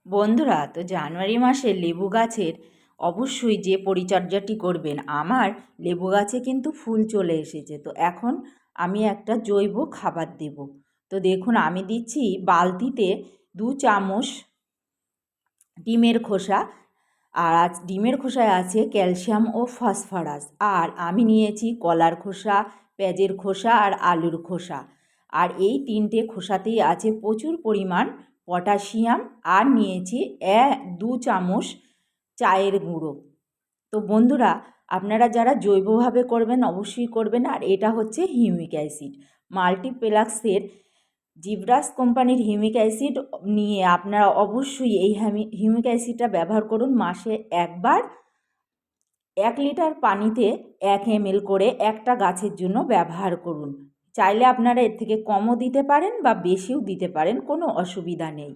বন্ধুরা, তো জানুয়ারি মাসে লেবু গাছের অবশ্যই যে পরিচর্যাটি করবেন। আমার লেবু গাছে কিন্তু ফুল চলে এসেছে, তো এখন আমি একটা জৈব খাবার দেব। তো দেখুন, আমি দিচ্ছি বালতিতে 2 চামচ ডিমের খোসা। আর আজ ডিমের খোসায় আছে ক্যালসিয়াম ও ফসফরাস। আর আমি নিয়েছি কলার খোসা, পেঁয়াজের খোসা আর আলুর খোসা। আর এই 3টে খোসাতেই আছে প্রচুর পরিমাণ পটাশিয়াম। আর নিয়েছি 2 চামচ চায়ের গুঁড়ো। তো বন্ধুরা, আপনারা যারা জৈবভাবে করবেন অবশ্যই করবেন। আর এটা হচ্ছে হিউমিক অ্যাসিড, মাল্টিপ্লেক্সের জিব্রাস কোম্পানির হিউমিক অ্যাসিড নিয়ে আপনারা অবশ্যই এই হিউমিক অ্যাসিডটা ব্যবহার করুন। মাসে একবার 1 লিটার পানিতে 1 ml করে একটা গাছের জন্য ব্যবহার করুন। চাইলে আপনারা এর থেকে কমও দিতে পারেন বা বেশিও দিতে পারেন, কোনো অসুবিধা নেই।